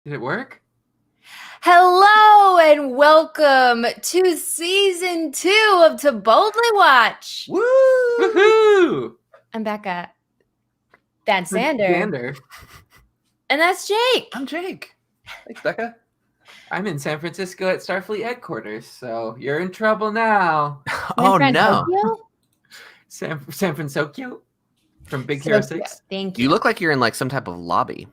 Did it work? Hello and welcome to season 2 of To Boldly Watch. Woo! Woohoo! I'm Becca. That's Xander. And that's Jake. I'm Jake. Thanks, Becca. I'm in San Francisco at Starfleet headquarters, so you're in trouble now. Oh, no. San Francisco from Big Hero 6. Thank you. You look like you're in like some type of lobby,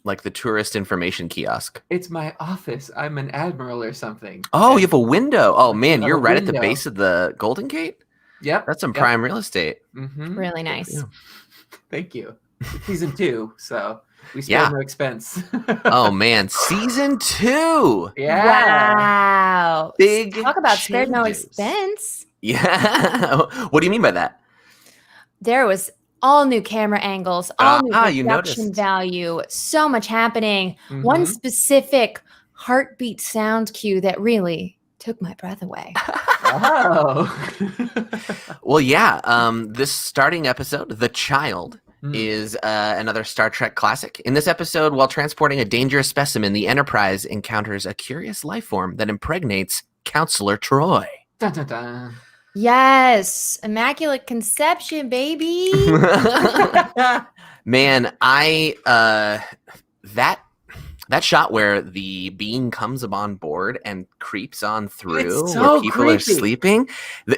like the tourist information kiosk. It's my office. I'm an admiral or something. Oh, you have a window. Oh, man, you're right at the window. base of the Golden Gate? Yep. That's some prime real estate. Mm-hmm. Really nice. Yeah. Thank you. It's season 2, so we spared no expense. Oh, man. Season 2. Yeah. Wow. Big Talk about spared no changes. expense. Yeah. What do you mean by that? There was all new camera angles, all new you production noticed. value, so much happening. Mhm. One specific heartbeat sound cue that really took my breath away. Oh. Well, yeah. This starting episode, The Child, is another Star Trek classic. In this episode, while transporting a dangerous specimen, the Enterprise encounters a curious life form that impregnates Councilor Troi. Dun, dun, dun. Yes, immaculate conception, baby. Man, that shot where the being comes on board and creeps on through It's so where people are creepy. sleeping.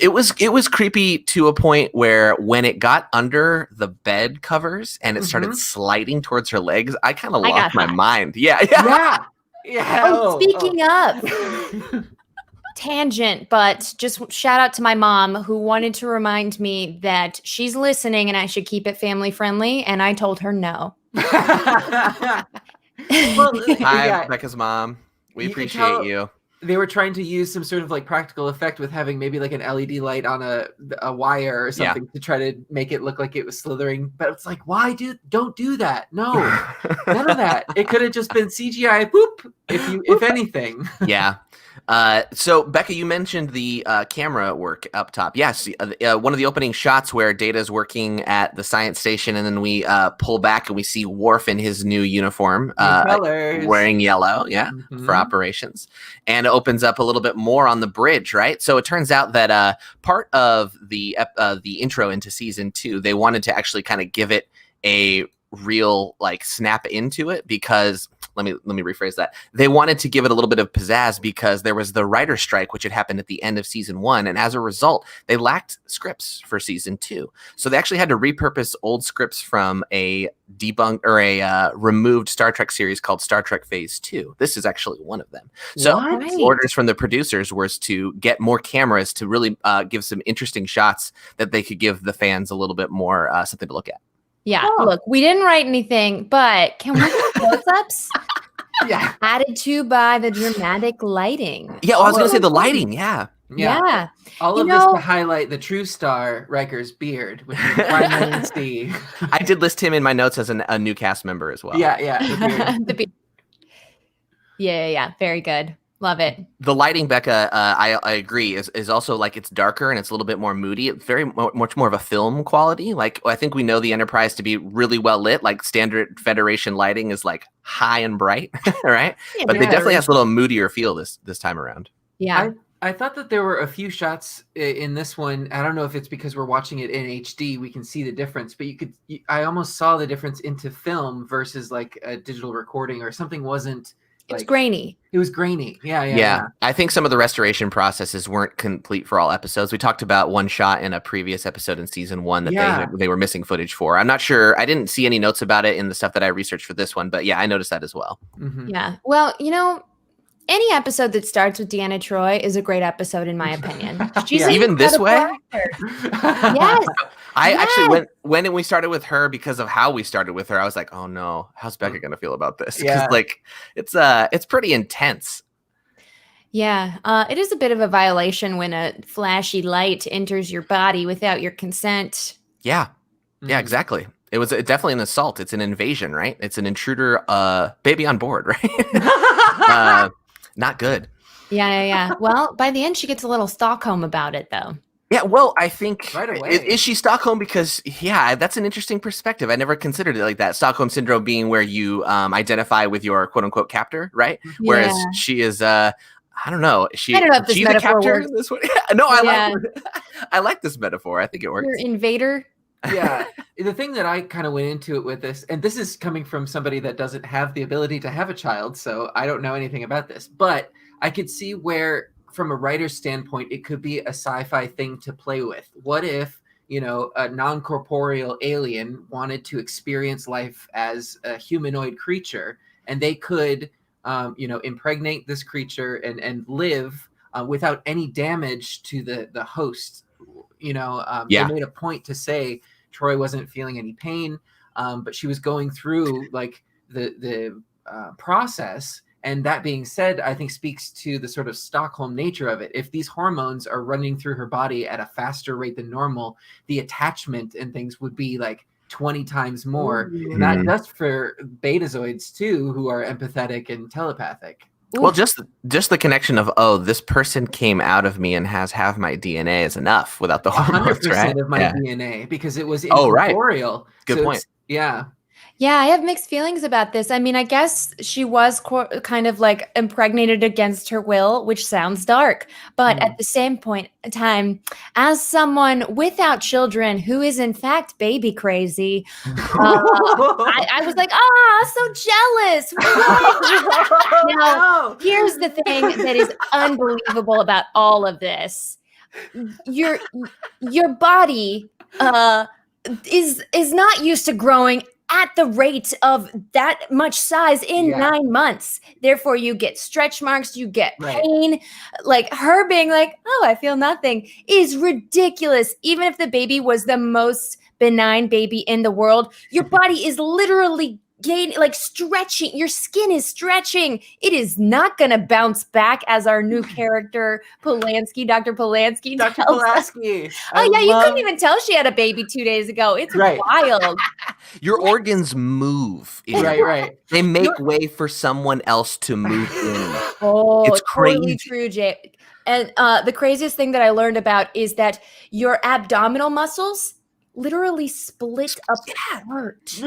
It was creepy to a point where when it got under the bed covers and it started sliding towards her legs, I kind of I got lost my hot. mind. Yeah. Yeah. Oh, speaking of tangent, but just shout out to my mom who wanted to remind me that she's listening and I should keep it family friendly, and I told her no. Well, Hi, yeah, Becca's mom. We You can appreciate tell- you. they were trying to use some sort of like practical effect with having maybe like an LED light on a wire or something to try to make it look like it was slithering. But it's like, don't do that. No, none of that. It could have just been CGI. Boop. If anything. Yeah. So Becca, you mentioned the camera work up top. Yes, one of the opening shots where Data is working at the science station, and then we pull back and we see Worf in his new uniform, Colors. wearing yellow, Mhm. for operations, and it opens up a little bit more on the bridge, right? So it turns out that part of the intro into season 2, they wanted to actually kind of give it a real like snap into it because let me rephrase that. They wanted to give it a little bit of pizzazz because there was the writer strike, which had happened at the end of season 1. And as a result, they lacked scripts for season 2. So they actually had to repurpose old scripts from a removed Star Trek series called Star Trek Phase 2. This is actually one of them. So What? orders from the producers was to get more cameras to really give some interesting shots that they could give the fans a little bit more something to look at. Yeah, Oh. look, we didn't write anything, but can we get close-ups? Yeah. Added to by the dramatic lighting. Yeah, I was going to say the lighting. Yeah. Yeah. All You of this know- to highlight the true star, Riker's beard, which you finally see. I did list him in my notes as a new cast member as well. Yeah. The beard. The be- yeah. Very good. Love it. The lighting, Becca, I agree, is also like it's darker and it's a little bit more moody. It's very much more of a film quality. Like I think we know the Enterprise to be really well lit. Like standard Federation lighting is like high and bright, right? But they definitely has a little moodier feel this time around. Yeah. I thought that there were a few shots in this one. I don't know if it's because we're watching it in HD, we can see the difference, but I almost saw the difference into film versus like a digital recording or something wasn't. It's Like, grainy. it was grainy. Yeah. I think some of the restoration processes weren't complete for all episodes. We talked about one shot in a previous episode in season 1 that they were missing footage for. I'm not sure. I didn't see any notes about it in the stuff that I researched for this one, but yeah, I noticed that as well. Mhm. Yeah. Well, any episode that starts with Deanna Troi is a great episode, in my opinion. She's Yeah. an Even this incredible way? actor. Yes. I Yes. actually when we started with her because of how we started with her, I was like, oh no, how's Becca gonna feel about this? Because Yeah. like it's pretty intense. Yeah. It is a bit of a violation when a flashy light enters your body without your consent. Yeah, Mhm. exactly. It was definitely an assault. It's an invasion, right? It's an intruder, baby on board, right? Not good. Yeah. Well, by the end, she gets a little Stockholm about it, though. Yeah, well, I think Right away. Is she Stockholm? Because that's an interesting perspective. I never considered it like that. Stockholm Syndrome being where you identify with your quote unquote captor, right? Yeah. Whereas she is I don't know. I don't know if this She's a metaphor captor works. in this one. No, Yeah. I like this metaphor. I think it works. Your invader. Yeah. The thing that I kind of went into it with this, and this is coming from somebody that doesn't have the ability to have a child, so I don't know anything about this, but I could see where, from a writer's standpoint, it could be a sci-fi thing to play with. What if, a non-corporeal alien wanted to experience life as a humanoid creature, and they could, impregnate this creature and live without any damage to the host. They made a point to say Troi wasn't feeling any pain, but she was going through like the process. And that being said, I think speaks to the sort of Stockholm nature of it. If these hormones are running through her body at a faster rate than normal, the attachment and things would be like 20 times more. Ooh. Not just for betazoids too, who are empathetic and telepathic. Well, just the connection of, this person came out of me and has half my DNA is enough without the hormones, 100% right? of my DNA, because it was right. incorporeal. Good point. Yeah. Yeah, I have mixed feelings about this. I mean, I guess she was kind of like impregnated against her will, which sounds dark. But at the same point in time, as someone without children who is in fact baby crazy, I was like, so jealous. Now, here's the thing that is unbelievable about all of this. Your body is not used to growing at the rate of that much size in 9 months. Therefore, you get stretch marks, you get pain. Like her being like, I feel nothing is ridiculous. Even if the baby was the most benign baby in the world, your body is literally stretching. Your skin is stretching. It is not going to bounce back, as our new character Dr. Polanski. You couldn't even tell she had a baby 2 days ago. It's wild. Your organs move. Right. They make way for someone else to move in. It's crazy. Totally true, Jake. And the craziest thing that I learned about is that your abdominal muscles literally split apart.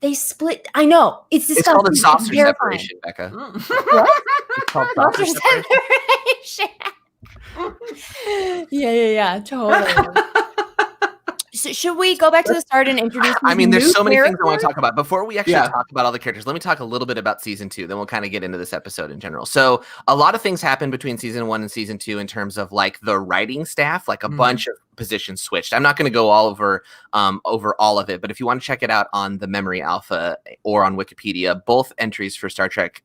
They split. I know. It's disgusting. It's called a saucer separation, Becca. What? It's called saucer separation. Yeah, totally. So should we go back to the start and introduce? There's so many things I want to talk about. Before we actually talk about all the characters, let me talk a little bit about season 2. Then we'll kind of get into this episode in general. So a lot of things happened between season 1 and season 2 in terms of like the writing staff, like a bunch of positions switched. I'm not going to go all over all of it, but if you want to check it out on the Memory Alpha or on Wikipedia, both entries for Star Trek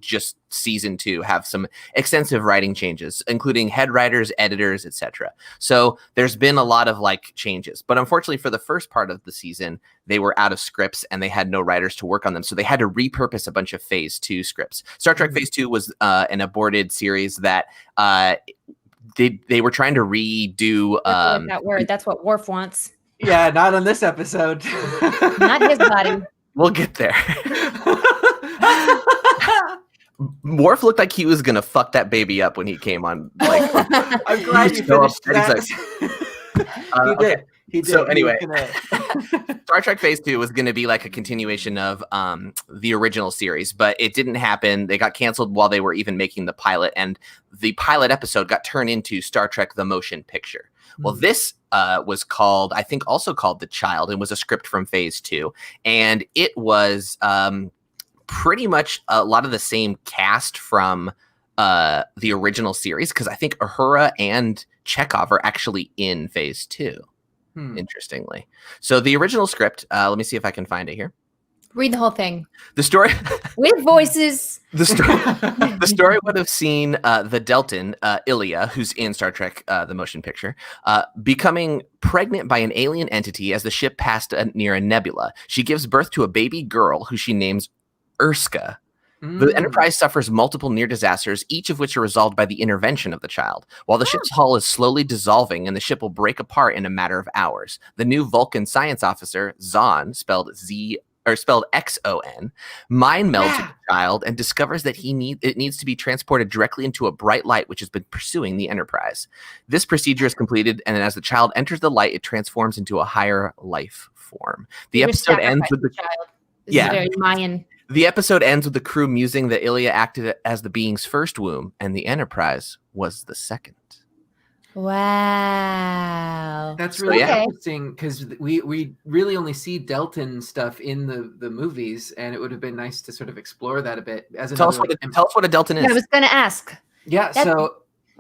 just season 2 have some extensive writing changes, including head writers, editors, etc. So there's been a lot of like changes, but unfortunately for the first part of the season, they were out of scripts and they had no writers to work on them. So they had to repurpose a bunch of Phase 2 scripts. Star Trek Phase 2 was an aborted series that they were trying to redo that word. That's what Worf wants. Yeah, not on this episode. Not his body. We'll get there. Worf looked like he was gonna fuck that baby up when he came on. Like, I'm glad you finished that. He did. He did. So anyway, Star Trek Phase 2 was going to be like a continuation of the original series, but it didn't happen. They got canceled while they were even making the pilot, and the pilot episode got turned into Star Trek: The Motion Picture. Well, this was called, I think, also called The Child, and was a script from Phase 2, and it was pretty much a lot of the same cast from the original series, because I think Uhura and Chekhov are actually in Phase 2. Interestingly. So the original script, let me see if I can find it here. Read the whole thing. The story with voices. The story would have seen the Deltan, Ilya, who's in Star Trek, the motion picture, becoming pregnant by an alien entity as the ship passed near a nebula. She gives birth to a baby girl who she names Urska. The Enterprise suffers multiple near disasters, each of which are resolved by the intervention of the child. While the ship's hull is slowly dissolving and the ship will break apart in a matter of hours, the new Vulcan science officer, Zahn, spelled Z or spelled XON, mind melds with the child and discovers that it needs to be transported directly into a bright light which has been pursuing the Enterprise. This procedure is completed, and as the child enters the light, it transforms into a higher life form. The episode ends with the child. This yeah. is very Mayan. The episode ends with the crew musing that Ilya acted as the being's first womb, and the Enterprise was the second. Wow. That's really interesting because we really only see Delton stuff in the movies, and it would have been nice to sort of explore that a bit. Tell us what a Delton is. I was going to ask. Yeah,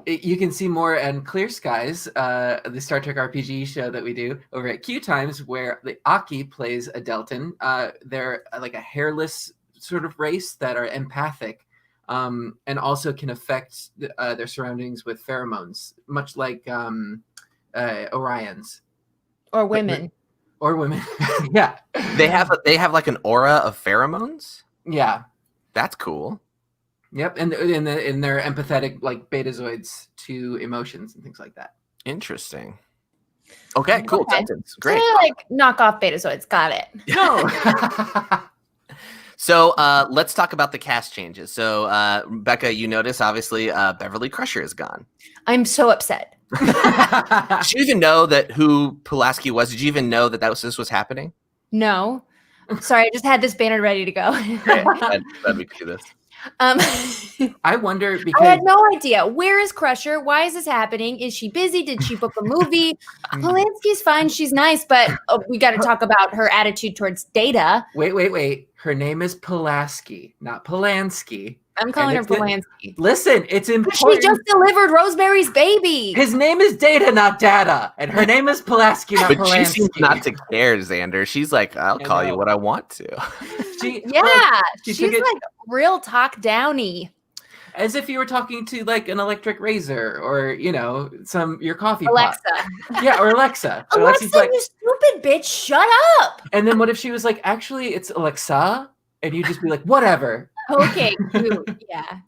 you can see more in Clear Skies, the Star Trek RPG show that we do over at Q Times, where the Aki plays a Delton. They're like a hairless sort of race that are empathic. And also can affect their surroundings with pheromones, much like Orions or women. Yeah, they have like an aura of pheromones. Yeah, that's cool. Yep, and they're empathetic, like betazoids to emotions and things like that. Interesting. Okay, cool. Okay. Deltons. Great. So like knockoff betazoids. Got it. No. So let's talk about the cast changes. So Becca, you notice obviously Beverly Crusher is gone. I'm so upset. Did you even know that who Pulaski was? Did you even know that this was happening? No. Sorry, I just had this banner ready to go. Great. Glad we could do this. I wonder because I had no idea. Where is Crusher? Why is this happening? Is she busy? Did she book a movie? Polanski's fine. She's nice, but we got to talk about her attitude towards Data. Wait. Her name is Pulaski, not Polanski. I'm calling her Polanski. Listen, it's important. She just delivered Rosemary's Baby. His name is Data, not Data. And her name is Pulaski, not Polanski. She seems not to care, Xander. She's like, I'll call you what I want to. She's like real talk downy. As if you were talking to like an electric razor or, your coffee Alexa. pot. Yeah, or Alexa. Alexa, you stupid bitch, shut up. And then what if she was like, actually, it's Alexa? And you'd just be like, whatever. Okay, cute. Yeah.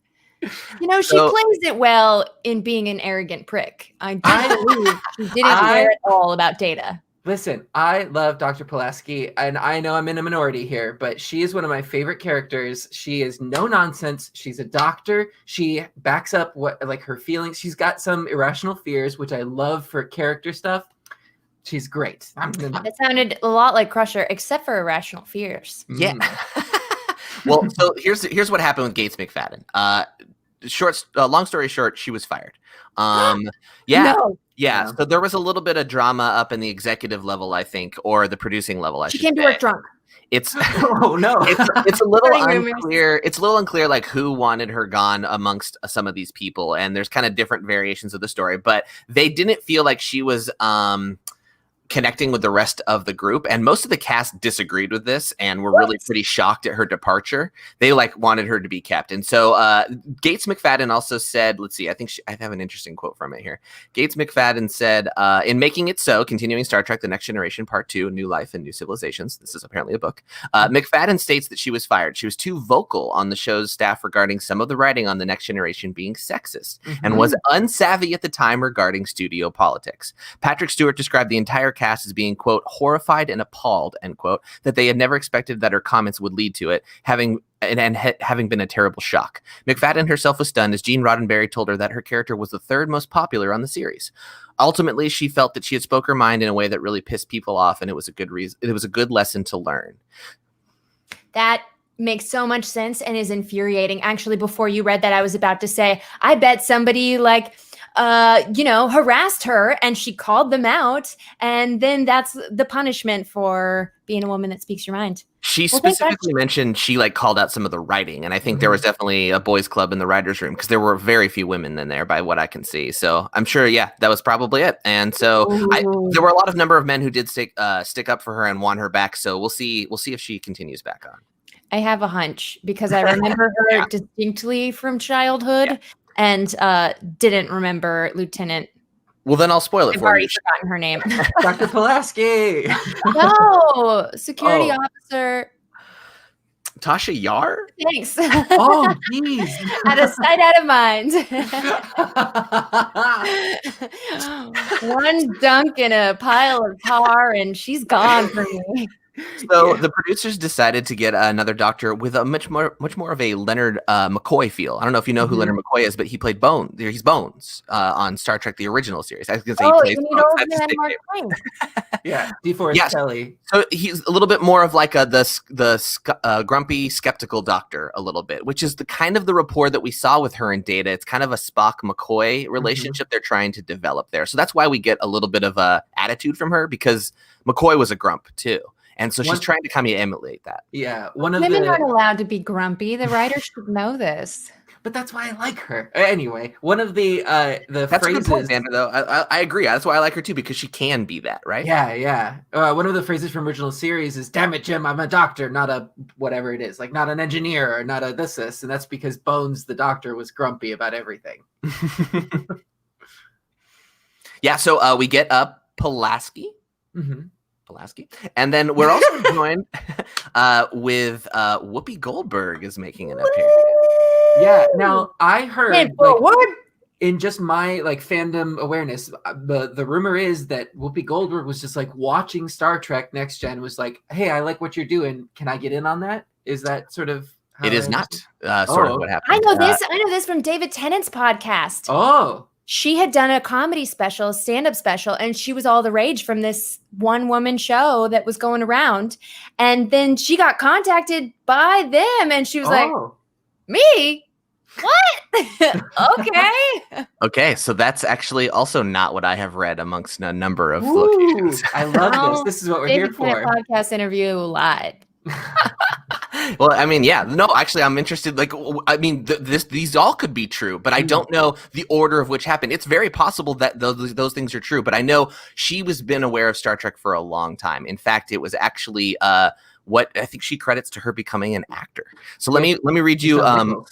She plays it well in being an arrogant prick. I do believe she didn't care at all about Data. Listen, I love Dr. Pulaski, and I know I'm in a minority here, but she is one of my favorite characters. She is no nonsense. She's a doctor. She backs up her feelings. She's got some irrational fears, which I love for character stuff. She's great. It sounded a lot like Crusher, except for irrational fears. Yeah. Well, so here's what happened with Gates Mcfadden. Long story short, she was fired. Yeah. No. Yeah, so there was a little bit of drama up in the executive level, I think, or the producing level. She came to work drunk. It's oh no, it's a little unclear. It's a little unclear, like who wanted her gone amongst some of these people, and there's kind of different variations of the story. But they didn't feel like she was connecting with the rest of the group, and most of the cast disagreed with this and were really pretty shocked at her departure. They wanted her to be kept. And so Gates Mcfadden also said, let's see, I have an interesting quote from it here. Gates Mcfadden said, in Making It So, continuing Star Trek The Next Generation Part 2, New Life and New Civilizations, this is apparently a book, Mcfadden states that she was fired. She was too vocal on the show's staff regarding some of the writing on The Next Generation being sexist and was unsavvy at the time regarding studio politics. Patrick Stewart described the entire cast as being, quote, horrified and appalled, end quote, that they had never expected that her comments would lead to it, having been a terrible shock. Mcfadden herself was stunned as Gene Roddenberry told her that her character was the third most popular on the series. Ultimately, she felt that she had spoke her mind in a way that really pissed people off, and it was a good reason. It was a good lesson to learn. That makes so much sense and is infuriating. Actually, before you read that, I was about to say, I bet somebody harassed her and she called them out, and then that's the punishment for being a woman that speaks your mind. She specifically mentioned she called out some of the writing, and I think there was definitely a boys club in the writers' room because there were very few women in there by what I can see. So I'm sure, that was probably it. And so there were a lot of number of men who did stick up for her and want her back. So we'll see if she continues back on. I have a hunch because I remember her distinctly from childhood. And didn't remember Lieutenant. Well, then I'll spoil it I've for already you. forgotten her name. Dr. Pulaski. No, security officer. Tasha Yar? Thanks. Oh, jeez. Out of sight, out of mind. One dunk in a pile of tar, and she's gone for me. So the producers decided to get another doctor with a much more of a Leonard McCoy feel. I don't know if you know who Leonard McCoy is, but he played Bones. He's Bones on Star Trek: The Original Series. I was going to say he plays Bones. Old That's his man Mark nickname. Twain. Yeah, DeForest Kelly. So he's a little bit more of like the grumpy, skeptical doctor, a little bit, which is the kind of the rapport that we saw with her and Data. It's kind of a Spock McCoy relationship they're trying to develop there. So that's why we get a little bit of a attitude from her, because McCoy was a grump too. And so she's trying to kind of emulate that. Yeah. Women aren't allowed to be grumpy. The writers should know this. But that's why I like her. Anyway, one of the that's phrases. A good point, Xander, though. I agree. That's why I like her too, because she can be that, right? Yeah. One of the phrases from original series is, "Damn it, Jim, I'm a doctor, not a whatever it is, like not an engineer or not a this," and that's because Bones, the doctor, was grumpy about everything. Yeah. So we get Pulaski. Pulaski, and then we're also joined with Whoopi Goldberg is making an appearance. Yeah. Now I heard in just my fandom awareness, the rumor is that Whoopi Goldberg was just watching Star Trek Next Gen, was like, "Hey, I like what you're doing. Can I get in on that?" Is that sort of? It is not sort of what happened. I know this. I know this from David Tennant's podcast. Oh. She had done a comedy special, a stand-up special, and she was all the rage from this one-woman show that was going around. And then she got contacted by them, and she was like, "Me? What? Okay." Okay, so that's actually also not what I have read amongst a number of locations. I love this. This is what we're here for. David Tennant podcast interview live. Well, I mean, yeah, no, actually, I'm interested. These all could be true, but I don't know the order of which happened. It's very possible that those things are true, but I know she was been aware of Star Trek for a long time. In fact, it was actually what I think she credits to her becoming an actor. So let me read you.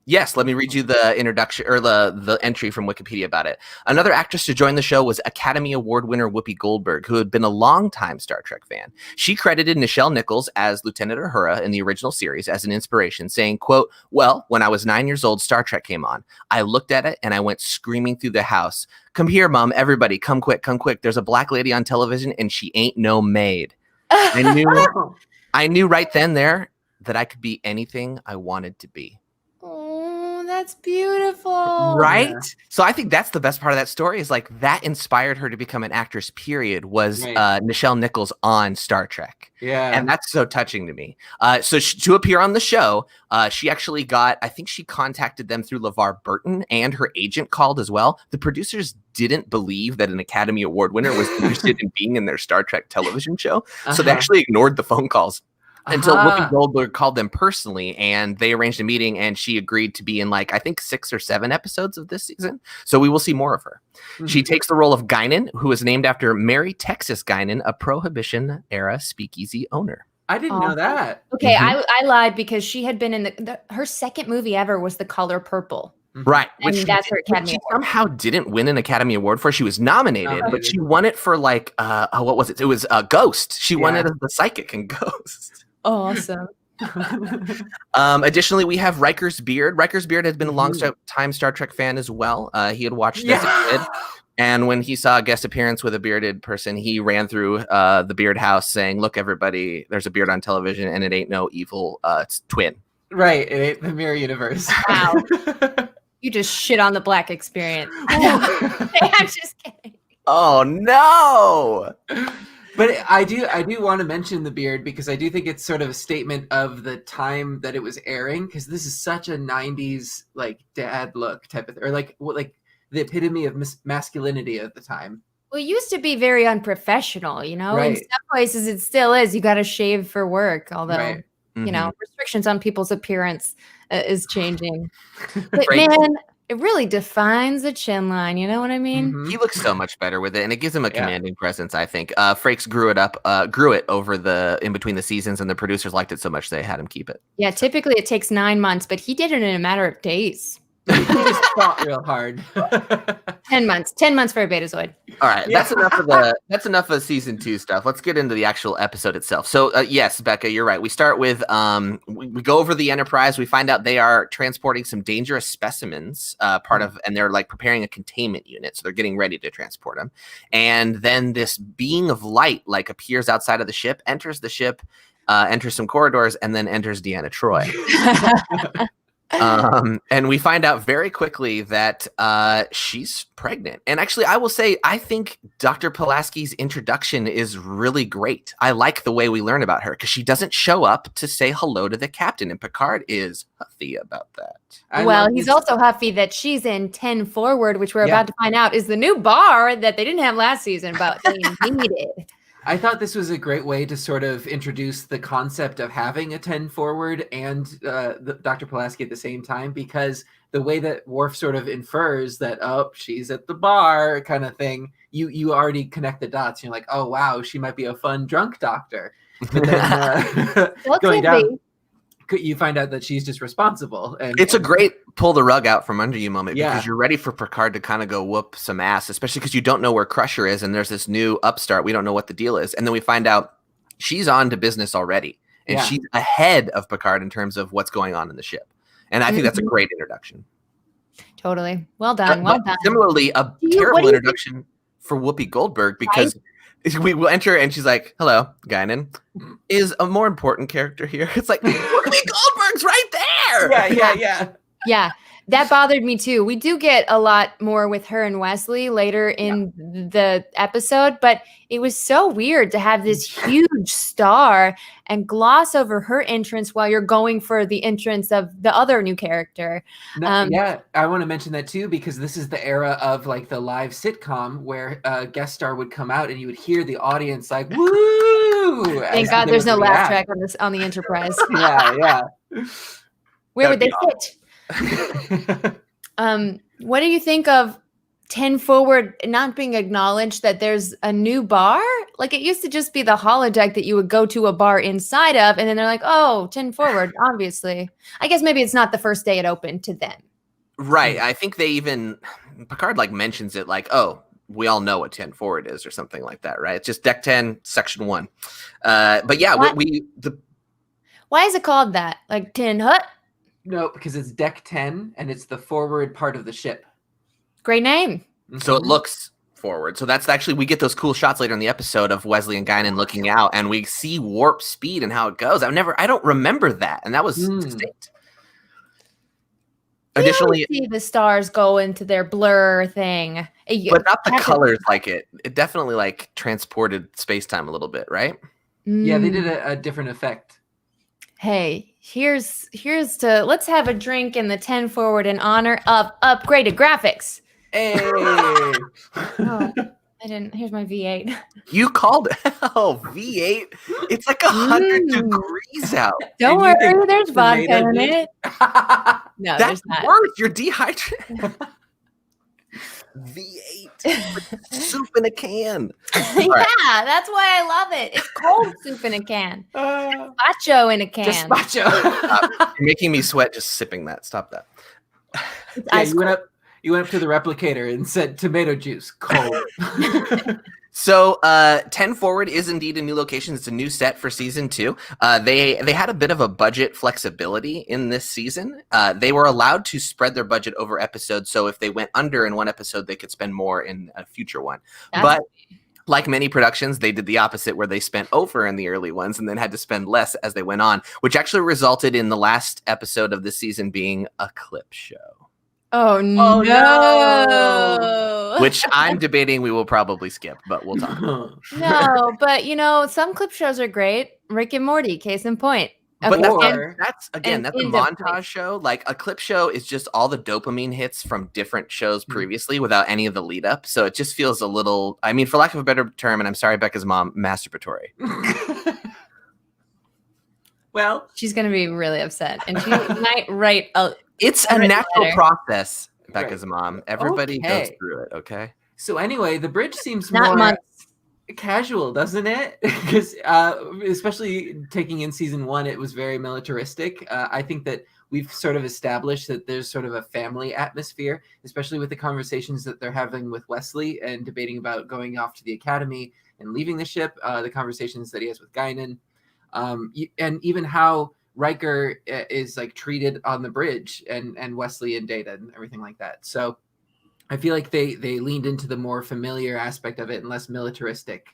Yes, let me read you the introduction or the entry from Wikipedia about it. Another actress to join the show was Academy Award winner Whoopi Goldberg, who had been a longtime Star Trek fan. She credited Nichols as Lieutenant Uhura in the original series as an inspiration, saying, quote, "Well, when I was 9 years old, Star Trek came on. I looked at it and I went screaming through the house. 'Come here, Mom, everybody, come quick, come quick. There's a black lady on television and she ain't no maid.' I knew right then there that I could be anything I wanted to be." That's beautiful. Right? Yeah. So I think that's the best part of that story is that inspired her to become an actress, period, was Nichelle Nichols on Star Trek. Yeah. And that's so touching to me. So to appear on the show, she actually I think she contacted them through LeVar Burton, and her agent called as well. The producers didn't believe that an Academy Award winner was interested in being in their Star Trek television show. So they actually ignored the phone calls. Until Whoopi Goldberg called them personally, and they arranged a meeting, and she agreed to be in I think 6 or 7 episodes of this season. So we will see more of her. She takes the role of Guinan, who is named after Mary Texas Guinan, a Prohibition era speakeasy owner. I didn't know that. Okay, I lied because she had been in her second movie ever was The Color Purple. Right, which that's her Academy Award. Somehow didn't win an Academy Award for. She was nominated, but she won it for what was it? It was Ghost. She won it as the psychic in Ghost. Awesome. Additionally, we have Riker's Beard. Riker's Beard has been a long-time Star Trek fan as well. He had watched it as a kid, and when he saw a guest appearance with a bearded person, he ran through the Beard House saying, "Look, everybody, there's a beard on television, and it ain't no evil twin." Right, it ain't the mirror universe. Wow. You just shit on the Black experience. I'm just kidding. Oh no! But I do want to mention the beard because I do think it's sort of a statement of the time that it was airing, because this is such a 90s dad look type of or the epitome of masculinity at the time. Well, it used to be very unprofessional, you know. Right. In some places it still is. You got to shave for work, although you know, restrictions on people's appearance is changing. But man, it really defines the chin line. You know what I mean? He looks so much better with it, and it gives him a commanding presence, I think. Frakes grew it over in between the seasons, and the producers liked it so much they had him keep it. Yeah, typically it takes 9 months, but he did it in a matter of days. He just fought real hard. 10 months. 10 months for a Betazoid. All right, that's enough of season 2 stuff. Let's get into the actual episode itself. So yes, Becca, you're right. We start with we go over the Enterprise. We find out they are transporting some dangerous specimens, and they're like preparing a containment unit. So they're getting ready to transport them. And then this being of light like appears outside of the ship, enters the ship, enters some corridors, and then enters Deanna Troi. And we find out very quickly that she's pregnant. And actually, I will say, I think Dr. Pulaski's introduction is really great. I like the way we learn about her because she doesn't show up to say hello to the captain, and Picard is huffy about that. Well, he's also huffy that she's in 10 Forward, which we're about to find out is the new bar that they didn't have last season, but they needed. I thought this was a great way to sort of introduce the concept of having a 10 Forward and Dr. Pulaski at the same time, because the way that Worf sort of infers that, oh, she's at the bar kind of thing, you already connect the dots. You're like, oh, wow, she might be a fun drunk doctor. But then going down, you find out that she's just responsible. And it's a great pull the rug out from under you moment because you're ready for Picard to kind of go whoop some ass, especially because you don't know where Crusher is and there's this new upstart. We don't know what the deal is. And then we find out she's on to business already. And she's ahead of Picard in terms of what's going on in the ship. And I think that's a great introduction. Totally. Well done. Well done. Similarly, a terrible introduction for Whoopi Goldberg because we will enter and she's like, hello, Guinan. Is a more important character here. It's like, Whoopi Goldberg's right there. Yeah, that bothered me too. We do get a lot more with her and Wesley later in the episode, but it was so weird to have this huge star and gloss over her entrance while you're going for the entrance of the other new character. I want to mention that too, because this is the era of like the live sitcom where a guest star would come out and you would hear the audience like, woo! Thank God there's no laugh track on the Enterprise. Where would they fit? What do you think of 10 Forward not being acknowledged that there's a new bar? Like it used to just be the holodeck that you would go to a bar inside of, and then they're like, oh, 10 Forward, obviously. I guess maybe it's not the first day it opened to them. Right. I think Picard like mentions it like, oh, we all know what 10 Forward is or something like that, right? It's just Deck 10, Section 1. But yeah, why is it called that? Like Tin Hut? No, because it's Deck 10 and it's the forward part of the ship. Great name. So it looks forward. So that's actually, we get those cool shots later in the episode of Wesley and Guinan looking out and we see warp speed and how it goes. I don't remember that. And that was distinct. Additionally, see the stars go into their blur thing. But not the colors like it. It definitely like transported space-time a little bit, right? Yeah, they did a different effect. Hey, here's to let's have a drink in the 10 Forward in honor of upgraded graphics. Hey. Oh, I didn't. Here's my V8. You called it. Oh, V8. It's like 100 degrees out. Don't worry, there's vodka in it. No, that's there's not. Worse. You're dehydrated. V8 soup in a can. Yeah, that's why I love it. It's cold soup in a can. Gazpacho in a can. Gazpacho. You're making me sweat just sipping that. Stop that. You went up to the replicator and said tomato juice, cold. So 10 Forward is indeed a new location. It's a new set for season 2. They had a bit of a budget flexibility in this season. They were allowed to spread their budget over episodes. So if they went under in one episode, they could spend more in a future one. But like many productions, they did the opposite where they spent over in the early ones and then had to spend less as they went on, which actually resulted in the last episode of this season being a clip show. Oh no. Which I'm debating we will probably skip, but we'll talk. No, but some clip shows are great. Rick and Morty, case in point. But that's a montage show. Like a clip show is just all the dopamine hits from different shows previously without any of the lead up. So it just feels a little, for lack of a better term, and I'm sorry, Becca's mom, masturbatory. Well, she's going to be really upset and she might write it's a natural process, Becca's mom. Everybody goes through it, okay? So anyway, the bridge seems more casual, doesn't it? Because especially taking in season 1, it was very militaristic. I think that we've sort of established that there's sort of a family atmosphere, especially with the conversations that they're having with Wesley and debating about going off to the academy and leaving the ship, the conversations that he has with Guinan, and even how Riker is like treated on the bridge, and Wesley and Data and everything like that. So I feel like they leaned into the more familiar aspect of it and less militaristic,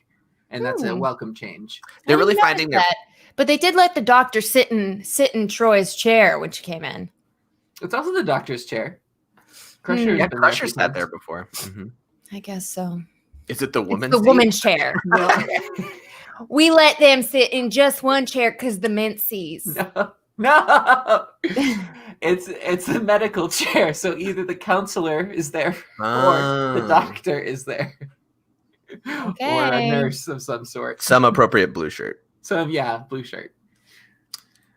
and that's a welcome change. They're really finding their... But they did let the doctor sit in Troy's chair when she came in. It's also the doctor's chair. Crusher, yeah, Crusher sat there before. Mm-hmm. I guess so. Is it the woman's? It's the woman's chair. We let them sit in just one chair because the menses. No. It's the medical chair. So either the counselor is there or the doctor is there. Okay. Or a nurse of some sort. Some appropriate blue shirt. Blue shirt.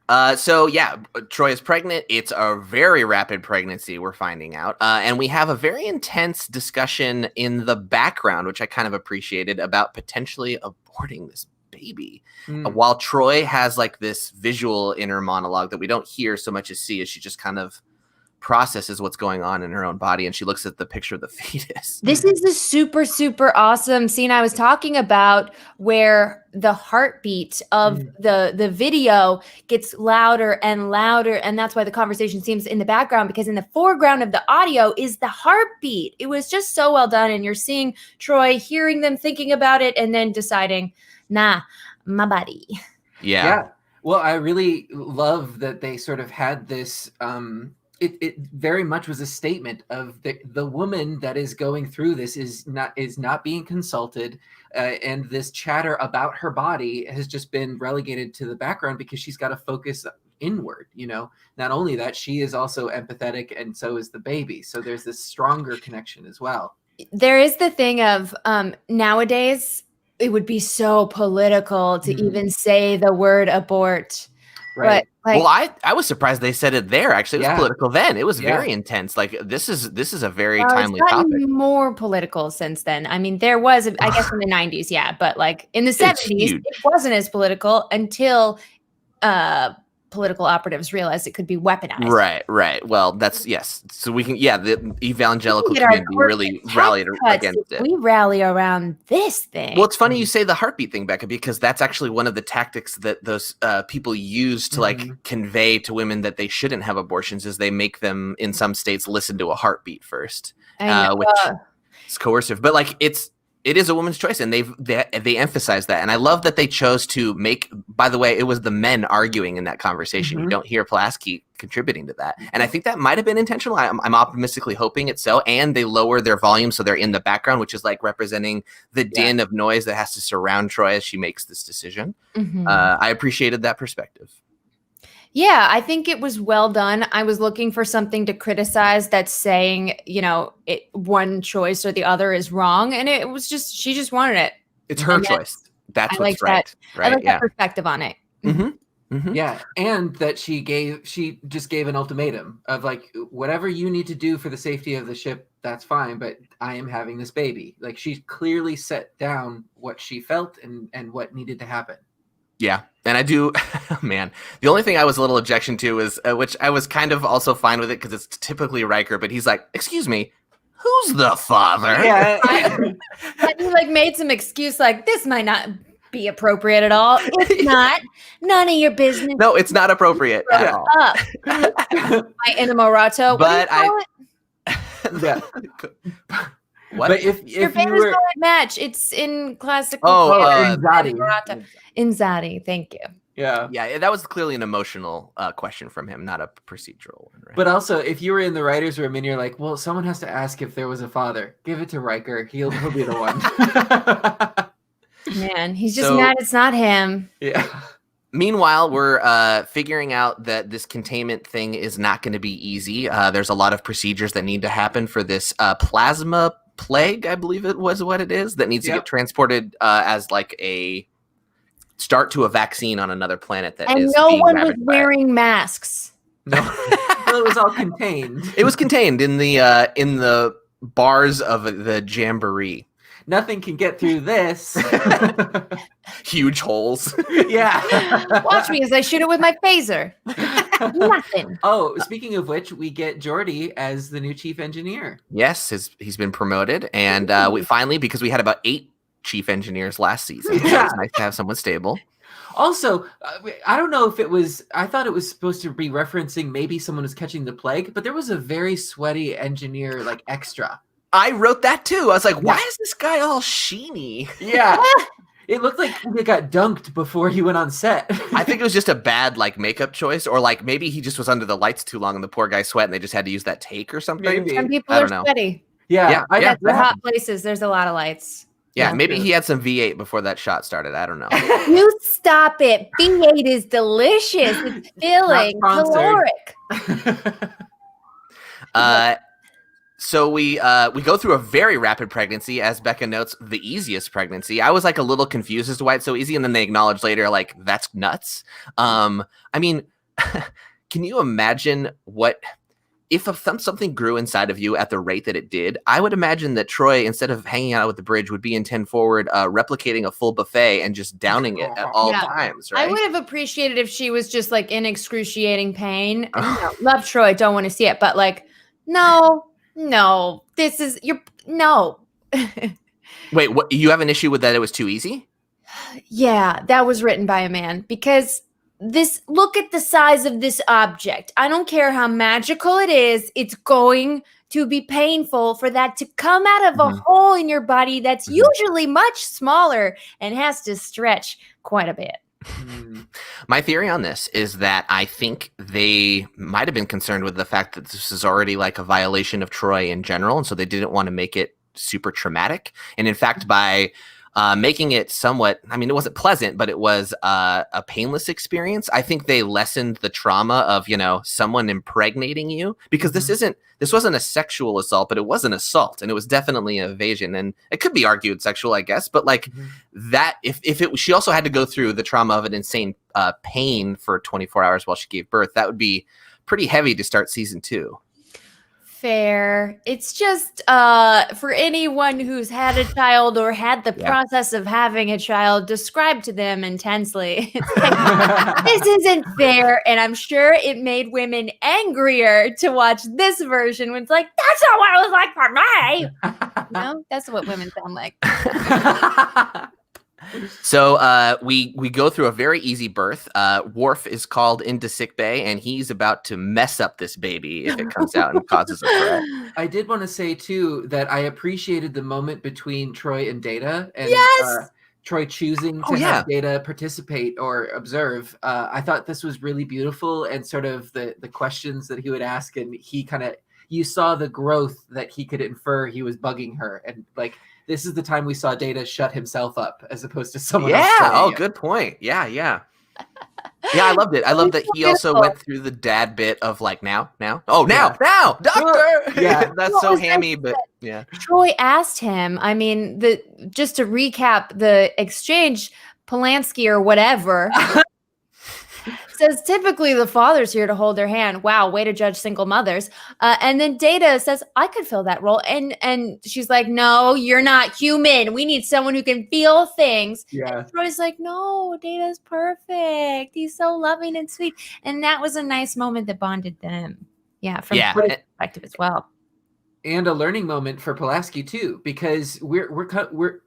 So Troi is pregnant. It's a very rapid pregnancy, we're finding out. And we have a very intense discussion in the background, which I kind of appreciated, about potentially aborting this baby. While Troi has like this visual inner monologue that we don't hear so much as see, as she just kind of processes what's going on in her own body, and she looks at the picture of the fetus. This is the super, super awesome scene I was talking about, where the heartbeat of the video gets louder and louder, and that's why the conversation seems in the background, because in the foreground of the audio is the heartbeat. It was just so well done, and you're seeing Troi hearing them, thinking about it, and then deciding, nah, my body. Yeah. Well, I really love that they sort of had this it very much was a statement of the woman that is going through this is not being consulted, and this chatter about her body has just been relegated to the background because she's got to focus inward. Not only that, she is also empathetic, and so is the baby. So there's this stronger connection as well. There is the thing of nowadays it would be so political to even say the word abort. Right. But, I was surprised they said it there. Actually, it was political then. It was very intense. Like this is a very timely topic. More political since then. I mean, there was, I guess, in the 90s, but like in the 70s, it wasn't as political until political operatives realized it could be weaponized. Right. Well, that's yes. So we can, the evangelical community really rallied against it. We rally around this thing. Well, it's funny you say the heartbeat thing, Becca, because that's actually one of the tactics that those people use to like convey to women that they shouldn't have abortions, is they make them in some states listen to a heartbeat first, which is coercive. But like it is a woman's choice, and they emphasize that. And I love that they chose to make, by the way, it was the men arguing in that conversation. You don't hear Pulaski contributing to that. And I think that might have been intentional. I'm optimistically hoping it's so. And they lower their volume so they're in the background, which is like representing the din of noise that has to surround Troi as she makes this decision. I appreciated that perspective. Yeah, I think it was well done. I was looking for something to criticize that's saying, one choice or the other is wrong. And it was just, she just wanted it. It's her choice. That's what's right. I like that perspective on it. Yeah. And that she just gave an ultimatum of like, whatever you need to do for the safety of the ship, that's fine. But I am having this baby. Like, she clearly set down what she felt and what needed to happen. Yeah. And I do, man, the only thing I was a little objection to is, which I was kind of also fine with it because it's typically Riker, but he's like, excuse me, who's the father? Yeah. And he like made some excuse like, this might not be appropriate at all. It's not. None of your business. No, it's not appropriate at all. My Inamorato. But Yeah. What? But if your you famous were match, it's in classical. Inzadi. Inzadi, thank you. Yeah, that was clearly an emotional question from him, not a procedural one. Right? But also, if you were in the writer's room and you're like, well, someone has to ask if there was a father, give it to Riker. He'll be the one. Man, he's just mad it's not him. Yeah. Meanwhile, we're figuring out that this containment thing is not going to be easy. There's a lot of procedures that need to happen for this plasma plague, I believe it was what it is, that needs to get transported as like a start to a vaccine on another planet. And no one was wearing masks. No, well, it was all contained. It was contained in the bars of the jamboree. Nothing can get through this. Huge holes. Yeah. Watch me as I shoot it with my phaser. Nothing. Oh, speaking of which, we get Geordi as the new chief engineer. Yes, he's been promoted, and we finally, because we had about 8 chief engineers last season. So Yeah. it's nice to have someone stable. Also, I don't know if it was, I thought it was supposed to be referencing maybe someone was catching the plague, but there was a very sweaty engineer, like, extra. I wrote that too. I was like, why is this guy all sheeny? Yeah. It looked like he got dunked before he went on set. I think it was just a bad like makeup choice, or like maybe he just was under the lights too long and the poor guy sweat and they just had to use that take or something. Maybe. Some people I are don't know. sweaty. Yeah. For hot places, there's a lot of lights. Yeah, Yeah, maybe true. he had some V8 before that shot started. I don't know. You stop it. V8 is delicious. It's filling, sponsored. caloric. So we go through a very rapid pregnancy, as Becca notes, the easiest pregnancy. I was like a little confused as to why it's so easy, and then they acknowledge later, like, that's nuts. I mean, can you imagine what if something grew inside of you at the rate that it did? I would imagine that Troi, instead of hanging out with the bridge, would be in 10 forward, replicating a full buffet and just downing it at all times, right? I would have appreciated if she was just like in excruciating pain. Love Troi, don't want to see it, but like, no, this is no. Wait, what? You have an issue with that? It was too easy? Yeah, that was written by a man because look at the size of this object. I don't care how magical it is. It's going to be painful for that to come out of a hole in your body that's usually much smaller and has to stretch quite a bit. My theory on this is that I think they might have been concerned with the fact that this is already like a violation of Troi in general, and so they didn't want to make it super traumatic. And in fact, by making it somewhat, I mean, it wasn't pleasant, but it was a painless experience. I think they lessened the trauma of, someone impregnating you, because this wasn't a sexual assault, but it was an assault, and it was definitely an evasion, and it could be argued sexual, I guess, but like that, she also had to go through the trauma of an insane pain for 24 hours while she gave birth. That would be pretty heavy to start season 2. Fair. It's just for anyone who's had a child or had the process of having a child described to them intensely. It's like, this isn't fair. And I'm sure it made women angrier to watch this version when it's like, that's not what it was like for me. That's what women sound like. So we go through a very easy birth. Worf is called into sickbay, and he's about to mess up this baby if it comes out and causes a threat. I did want to say, too, that I appreciated the moment between Troi and Data, and Troi choosing to have Data participate or observe. I thought this was really beautiful, and sort of the questions that he would ask, and he kind of, you saw the growth that he could infer he was bugging her, and like, this is the time we saw Data shut himself up as opposed to someone else. Oh, good point. Yeah. Yeah, I loved it. I love that he also went through the dad bit of like, now. Oh, now, doctor. Yeah. That's so hammy, but yeah. Troi asked him, I mean, just to recap the exchange, Polanski or whatever says typically the father's here to hold their hand. Wow, way to judge single mothers. And then Data says, I could fill that role. And she's like, no, you're not human. We need someone who can feel things. Yeah. And Troy's like, no, Data's perfect. He's so loving and sweet. And that was a nice moment that bonded them. Yeah, from Troy's perspective as well. And a learning moment for Pulaski too, because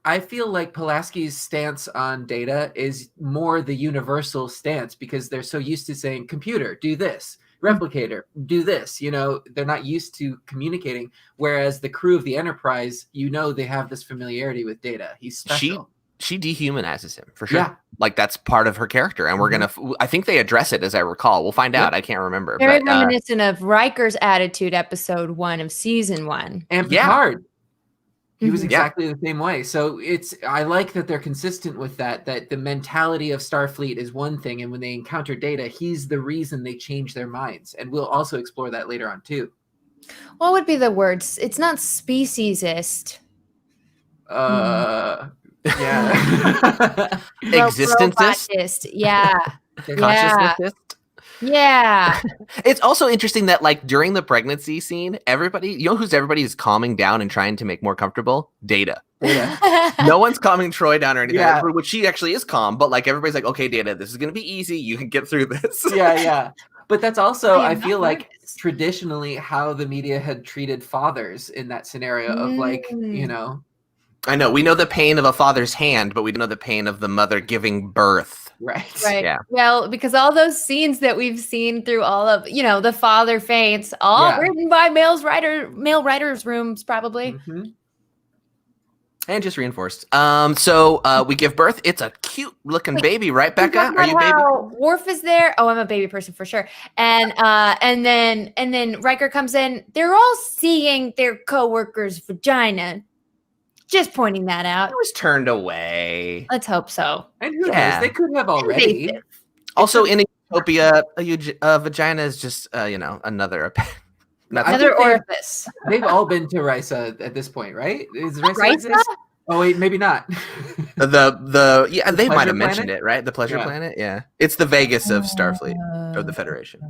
I feel like Pulaski's stance on Data is more the universal stance, because they're so used to saying, computer, do this, replicator, do this. They're not used to communicating. Whereas the crew of the Enterprise, they have this familiarity with Data. He's special. She dehumanizes him for sure. Yeah. Like that's part of her character, and we're gonna. I think they address it, as I recall. We'll find out. I can't remember. Very reminiscent of Riker's attitude, episode 1 of season 1, and Picard. He was exactly the same way. So I like that they're consistent with that the mentality of Starfleet is one thing, and when they encounter Data, he's the reason they change their minds, and we'll also explore that later on too. What would be the words? It's not speciesist. Yeah. Existentist. Yeah. Consciousness. Yeah. It's also interesting that like during the pregnancy scene, everybody's calming down and trying to make more comfortable? Data. No one's calming Troi down or anything, Yeah. which she actually is calm, but like everybody's like, okay, Data, this is going to be easy. You can get through this. Yeah. But that's also, I I am feel not like, traditionally how the media had treated fathers in that scenario of like, you know. I know. We know the pain of a father's hand, but we don't know the pain of the mother giving birth. Right. Yeah. Well, because all those scenes that we've seen through all of, the father faints, all written by male writers' rooms, probably. Mm-hmm. And just reinforced. So we give birth. It's a cute looking baby, right, Becca? Are you baby? Worf is there. Oh, I'm a baby person for sure. And then Riker comes in. They're all seeing their coworker's vagina. Just pointing that out. It was turned away. Let's hope so. And who knows? They could have already. Also, in Utopia, a vagina is just another orifice. They've all been to Risa at this point, right? Is Risa? Oh wait, maybe not. They might have mentioned it, right? The pleasure planet, yeah. It's the Vegas of Starfleet or the Federation.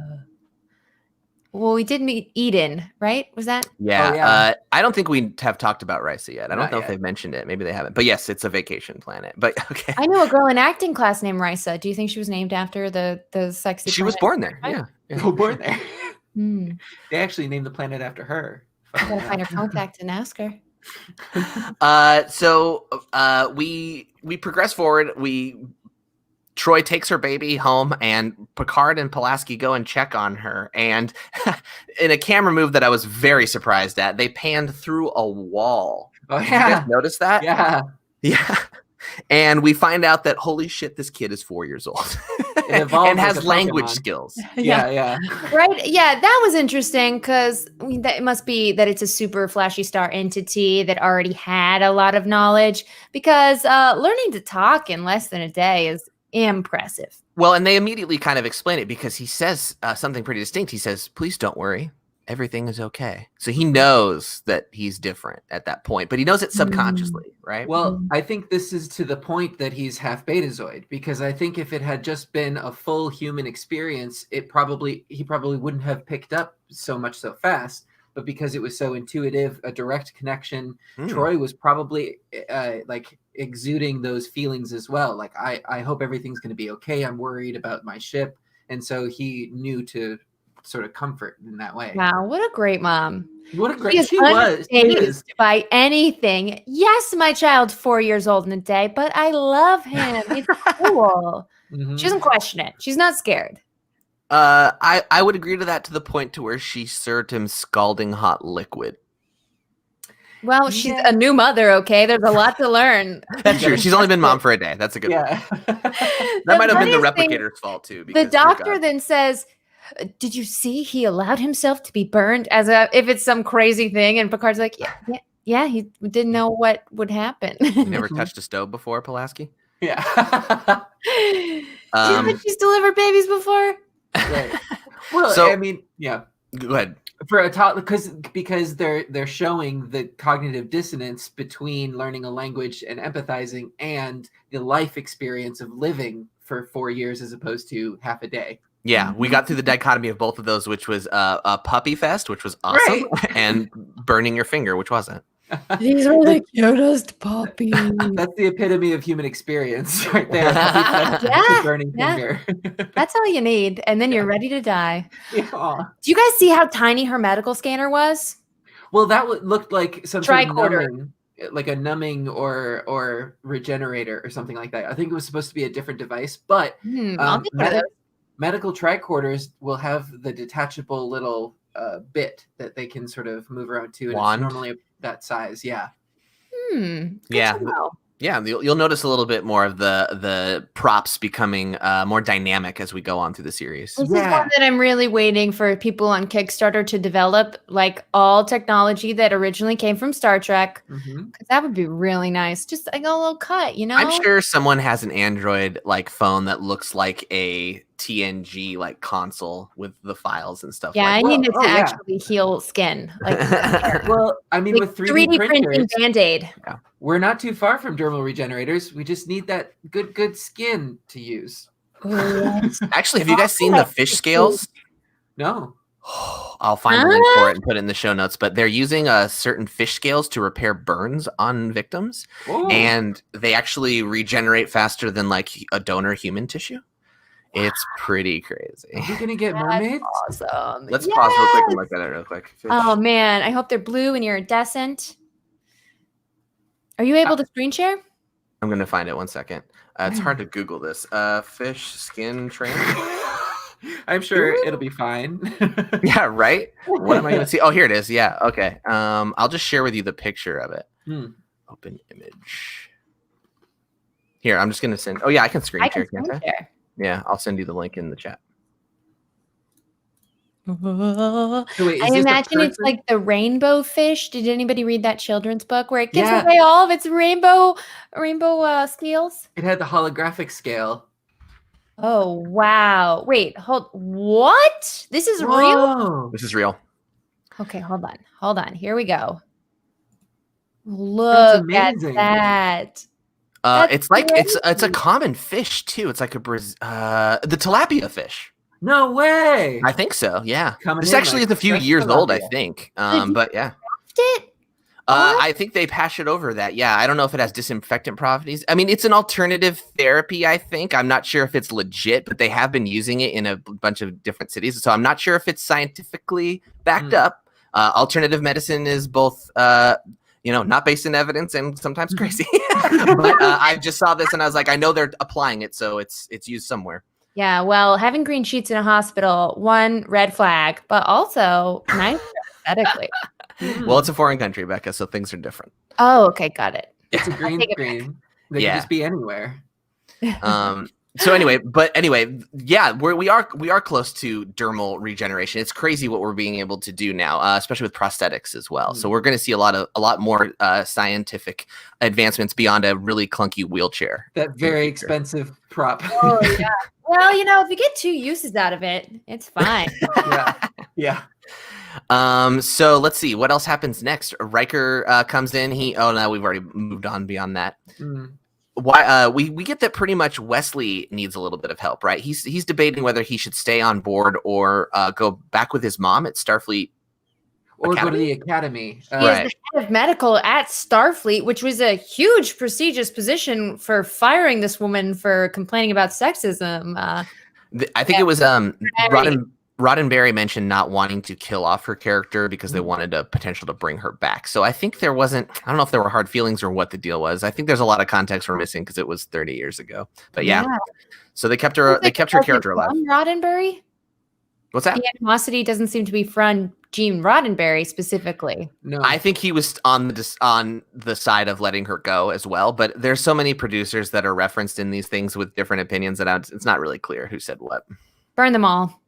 Well, we did meet Eden, right? Was that? Yeah. Oh, yeah. I don't think we have talked about Risa yet. I don't Not know yet. if they've mentioned it. Maybe they haven't. But yes, it's a vacation planet. But okay. I knew a girl in acting class named Risa. Do you think she was named after the sexy? She was born there. Yeah. Oh, born there. Mm. They actually named the planet after her. I gotta find her contact and ask her. So we progress forward. Troi takes her baby home, and Picard and Pulaski go and check on her. And in a camera move that I was very surprised at, they panned through a wall. Oh, Did you guys notice that? Yeah. And we find out that, holy shit, this kid is 4 years old and has language skills. Yeah. Right. Yeah, that was interesting because it must be that it's a super flashy star entity that already had a lot of knowledge, because learning to talk in less than a day is impressive. Well, and they immediately kind of explain it because he says something pretty distinct. He says, please don't worry. Everything is okay. So he knows that he's different at that point, but he knows it subconsciously, right? Well, I think this is to the point that he's half Betazoid, because I think if it had just been a full human experience, he probably wouldn't have picked up so much so fast. But because it was so intuitive, a direct connection, Troi was probably like exuding those feelings as well. Like, I hope everything's going to be okay. I'm worried about my ship. And so he knew to sort of comfort in that way. Wow, what a great mom. What a great she was. She is. By anything. Yes, my child's 4 years old in a day, but I love him. It's cool. Mm-hmm. She doesn't question it. She's not scared. I would agree to that to the point to where she served him scalding hot liquid. Well, she's a new mother, okay? There's a lot to learn. That's true. She's only been mom for a day. That's a good one. That might have been the replicator's fault, too. The doctor then says, did you see he allowed himself to be burned as if it's some crazy thing? And Picard's like, yeah, he didn't know what would happen. You never touched a stove before, Pulaski? Yeah. Do you think she's delivered babies before? Right. Well, I mean, yeah. Go ahead. For a because they're showing the cognitive dissonance between learning a language and empathizing and the life experience of living for 4 years as opposed to half a day. Yeah, we got through the dichotomy of both of those, which was a puppy fest, which was awesome, and burning your finger, which wasn't. These are the cutest puppies. That's the epitome of human experience right there. Burning finger. That's all you need, and then you're ready to die. Yeah. Do you guys see how tiny her medical scanner was? Well, that looked like some sort of tricorder. numbing, like a numbing or regenerator or something like that. I think it was supposed to be a different device, but medical tricorders will have the detachable little bit that they can sort of move around to. And it's normally that size. Yeah. Yeah, you'll notice a little bit more of the props becoming more dynamic as we go on through the series. This is one that I'm really waiting for people on Kickstarter to develop, like all technology that originally came from Star Trek. Because that would be really nice. Just like a little cut, you know? I'm sure someone has an Android like phone that looks like a TNG like console with the files and stuff. Yeah, I need it to actually heal skin. Like, well, I mean, with 3D printing Band-Aid. Yeah. We're not too far from dermal regenerators. We just need that good skin to use. Actually, have you guys seen the fish scales? No. I'll find a link for it and put it in the show notes. But they're using certain fish scales to repair burns on victims, and they actually regenerate faster than like a donor human tissue. It's pretty crazy. Are we gonna get mermaids? Awesome. Let's pause real quick and look at it real quick. Fish. Oh man, I hope they're blue and iridescent. Are you able to screen share? I'm gonna find it 1 second. It's hard to Google this. Fish skin trans. I'm sure it'll be fine. Yeah, right? What am I gonna see? Oh, here it is. Yeah, okay. I'll just share with you the picture of it. Open image. Here, I'm just gonna send. Oh yeah, I can screen share, can't I? Yeah, I'll send you the link in the chat. So wait, I imagine it's like the rainbow fish. Did anybody read that children's book where it gives away all of its rainbow scales? It had the holographic scale. Oh wow! Wait, what? This is real? This is real. Okay, hold on. Here we go. Look at that. It's like it's a common fish too. It's like the tilapia fish. No way. I think so. Yeah, this actually is a few years old. I think. But yeah. I think they patch it over that. Yeah, I don't know if it has disinfectant properties. I mean, it's an alternative therapy. I think I'm not sure if it's legit, but they have been using it in a bunch of different cities. So I'm not sure if it's scientifically backed up. Alternative medicine is both. Not based in evidence and sometimes crazy. But I just saw this and I was like, I know they're applying it, so it's used somewhere. Yeah, well, having green sheets in a hospital, one, red flag, but also nice aesthetically. Well, it's a foreign country, Becca, so things are different. Oh, okay, got it. It's a green screen. They can just be anywhere. So anyway, yeah, we are close to dermal regeneration. It's crazy what we're being able to do now, especially with prosthetics as well. So we're going to see a lot more scientific advancements beyond a really clunky wheelchair. That very expensive prop. Oh yeah. Well, if you get 2 uses out of it, it's fine. Yeah. So let's see what else happens next. Riker comes in. We've already moved on beyond that. Why we get that pretty much Wesley needs a little bit of help, right? He's debating whether he should stay on board or go back with his mom at Starfleet or Academy? go to the academy. He is the head of medical at Starfleet, which was a huge prestigious position for firing this woman for complaining about sexism. I think it was Roddenberry mentioned not wanting to kill off her character because they wanted a potential to bring her back. So I think I don't know if there were hard feelings or what the deal was. I think there's a lot of context we're missing because it was 30 years ago. But yeah. So they kept her character alive. Roddenberry? What's that? The animosity doesn't seem to be from Gene Roddenberry specifically. No, I think he was on the side of letting her go as well. But there's so many producers that are referenced in these things with different opinions that it's not really clear who said what. Burn them all.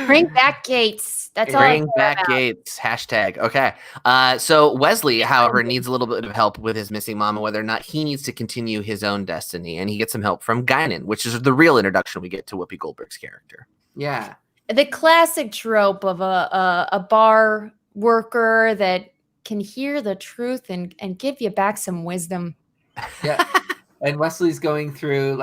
Bring back Gates. That's all. Bring back Gates. Hashtag. Okay. So Wesley, however, needs a little bit of help with his missing mom and whether or not he needs to continue his own destiny. And he gets some help from Guinan, which is the real introduction we get to Whoopi Goldberg's character. Yeah. The classic trope of a bar worker that can hear the truth and give you back some wisdom. Yeah. And Wesley's going through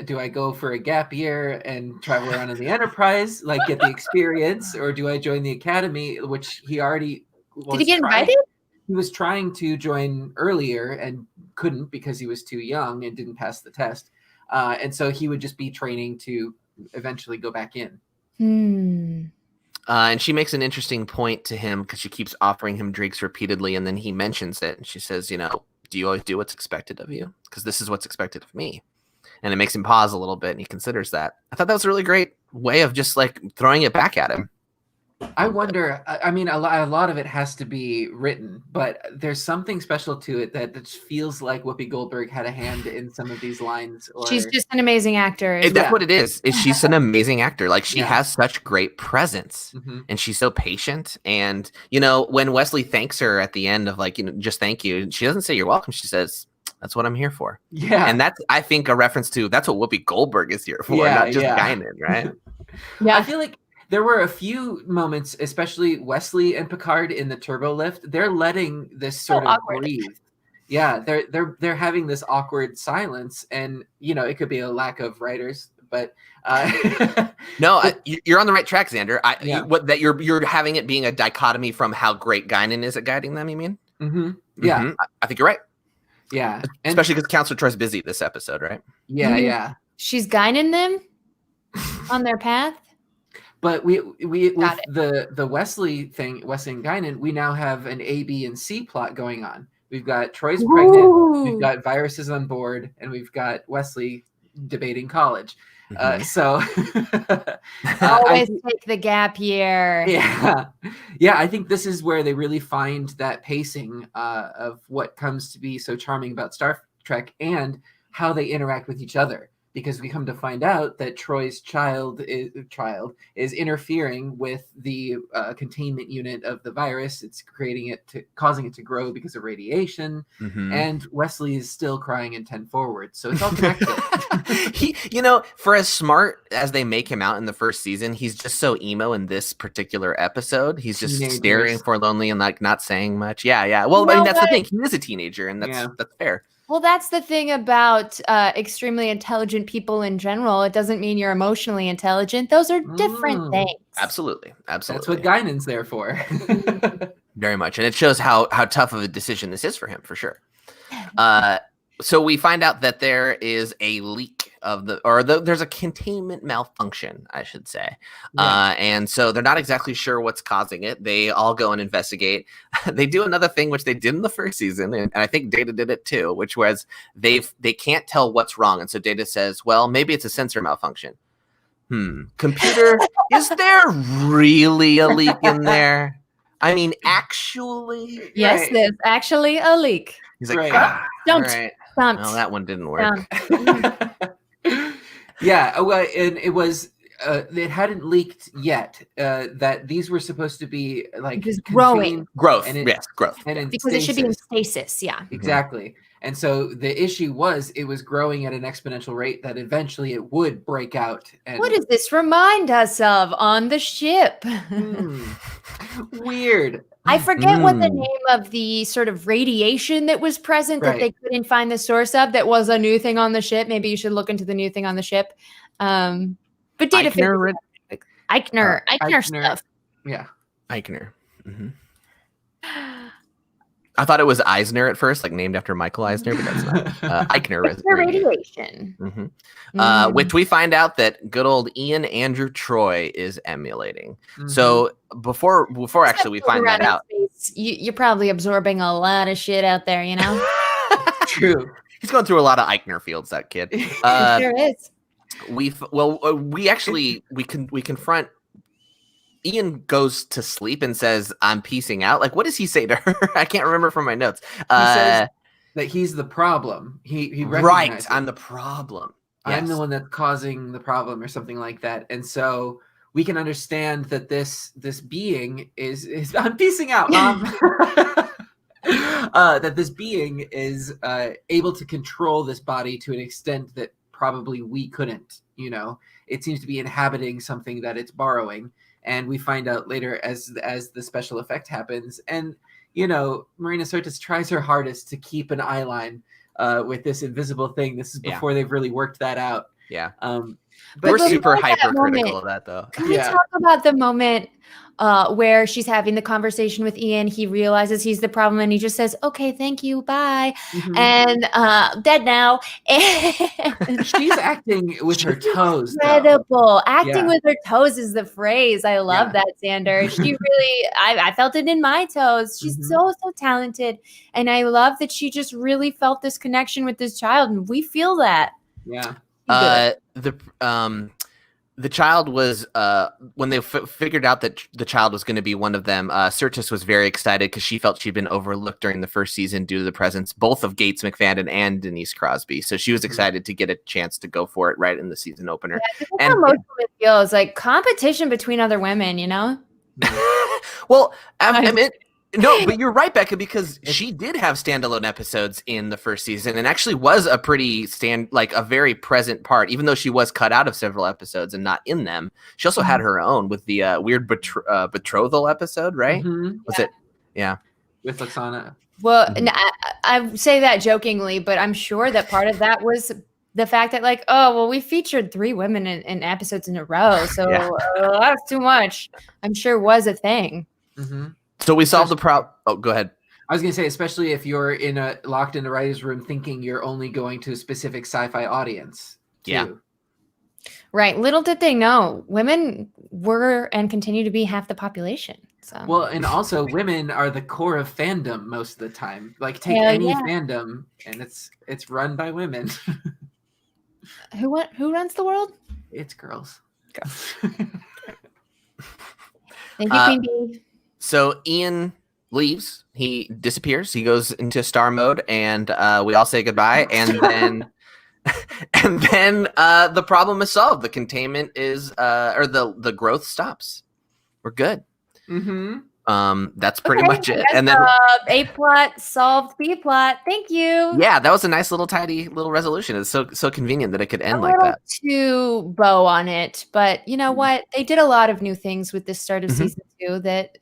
do I go for a gap year and travel around in the Enterprise, get the experience, or do I join the Academy, which he already was. Did he get invited? He was trying to join earlier and couldn't because he was too young and didn't pass the test. And so he would just be training to eventually go back in. And she makes an interesting point to him because she keeps offering him drinks repeatedly, and then he mentions it, and she says, do you always do what's expected of you? Because this is what's expected of me. And it makes him pause a little bit, and he considers that. I thought that was a really great way of just throwing it back at him. I wonder, I mean, a lot of it has to be written, but there's something special to it that just feels like Whoopi Goldberg had a hand in some of these lines. She's just an amazing actor. That's what it is. She's an amazing actor. She has such great presence, and she's so patient. And, when Wesley thanks her at the end of just thank you, she doesn't say you're welcome. She says, that's what I'm here for. Yeah. And that's, I think, a reference to that's what Whoopi Goldberg is here for, not just Guinan, right? Yeah. I feel like there were a few moments, especially Wesley and Picard in the turbo lift. They're letting this sort of breathe. Yeah, they're having this awkward silence, and it could be a lack of writers, but no, you're on the right track, Xander. Yeah. You're having it being a dichotomy from how great Guinan is at guiding them. You mean? Mm-hmm. Yeah, mm-hmm. I think you're right. Yeah, especially because Councilor Troi's busy this episode, right? Yeah. She's guiding them on their path. But we with the Wesley thing, Wesley and Guinan, we now have an A, B, and C plot going on. We've got Troi's pregnant, we've got viruses on board, and we've got Wesley debating college. So always take the gap year. Yeah. I think this is where they really find that pacing of what comes to be so charming about Star Trek and how they interact with each other. Because we come to find out that Troi's child is interfering with the containment unit of the virus. It's causing it to grow because of radiation. And Wesley is still crying in 10 Forward. So it's all connected. For as smart as they make him out in the first season, he's just so emo in this particular episode. He's just staring forlornly and like not saying much. Yeah. Well, that's the thing. He is a teenager, and that's fair. Well, that's the thing about extremely intelligent people in general. It doesn't mean you're emotionally intelligent. Those are different things. Absolutely. That's what Guinan's there for. Very much. And it shows how tough of a decision this is for him, for sure. So we find out that there is a leak there's a containment malfunction, I should say. And so they're not exactly sure what's causing it. They all go and investigate. They do another thing, which they did in the first season. And I think Data did it too, which was they can't tell what's wrong. And so Data says, well, maybe it's a sensor malfunction. Computer, is there really a leak in there? I mean, actually. Yes, there's actually a leak. He's like, don't. Well, that one didn't work. Yeah, well, and it was it hadn't leaked yet. That these were supposed to be like just growth, growth, and because it should be in stasis. Yeah, exactly. And so the issue was it was growing at an exponential rate that eventually it would break out. And what does this remind us of on the ship? Weird. I forget what the name of the sort of radiation that was present that they couldn't find the source of. That was a new thing on the ship. Maybe you should look into the new thing on the ship. But Data Eichner stuff. Yeah, Eichner. I thought it was Eisner at first, like named after Michael Eisner, but that's not. Eichner radiation. Which we find out that good old Ian Andrew Troi is emulating. So before actually we find that out. You're probably absorbing a lot of shit out there, True. He's going through a lot of Eichner fields, that kid. Sure is. We confront. Ian goes to sleep and says, I'm piecing out. Like, what does he say to her? I can't remember from my notes. He says that he's the problem. He recognizes, I'm the problem. I'm the one that's causing the problem or something like that. And so we can understand that this being is I'm piecing out, Mom. That this being is able to control this body to an extent that probably we couldn't. It seems to be inhabiting something that it's borrowing. And we find out later as the special effect happens. And, Marina Sirtis tries her hardest to keep an eye line with this invisible thing. This is before they've really worked that out. Yeah. But we're super hypercritical of that, though. Can we talk about the moment where she's having the conversation with Ian? He realizes he's the problem and he just says, okay, thank you, bye. And dead now. And she's acting with her toes. Incredible. Acting with her toes is the phrase. I love that, Xander. She really, I felt it in my toes. She's so talented. And I love that she just really felt this connection with this child. And we feel that. Yeah. The child was when they figured out that the child was going to be one of them. Sirtis was very excited because she felt she'd been overlooked during the first season due to the presence both of Gates Mcfadden and Denise Crosby. So she was excited to get a chance to go for it right in the season opener. Yeah, and how most women feel is like competition between other women, Well, I mean. No, but you're right, Becca, because she did have standalone episodes in the first season and actually was a pretty a very present part, even though she was cut out of several episodes and not in them. She also had her own with the weird betrothal episode, right? Was it? Yeah. With Lexana. Well, I say that jokingly, but I'm sure that part of that was the fact that, like, oh, well, we featured 3 women in episodes in a row, so that's too much. I'm sure was a thing. Mm-hmm. So we solved the problem. Oh, go ahead. I was going to say, especially if you're locked in a writer's room thinking you're only going to a specific sci-fi audience, too. Yeah. Right. Little did they know, women were and continue to be half the population. So. Well, and also women are the core of fandom most of the time. Like, take any fandom, and it's run by women. Who runs the world? It's girls. Thank you, Queen Bee. So Ian leaves. He disappears. He goes into star mode, and we all say goodbye. And then, the problem is solved. The containment is, or the growth stops. We're good. Mm-hmm. That's pretty much it. And then A plot solved B plot. Thank you. Yeah, that was a nice little tidy little resolution. It's so convenient that it could end like that. Too bow on it, but you know what? They did a lot of new things with this start of season 2 that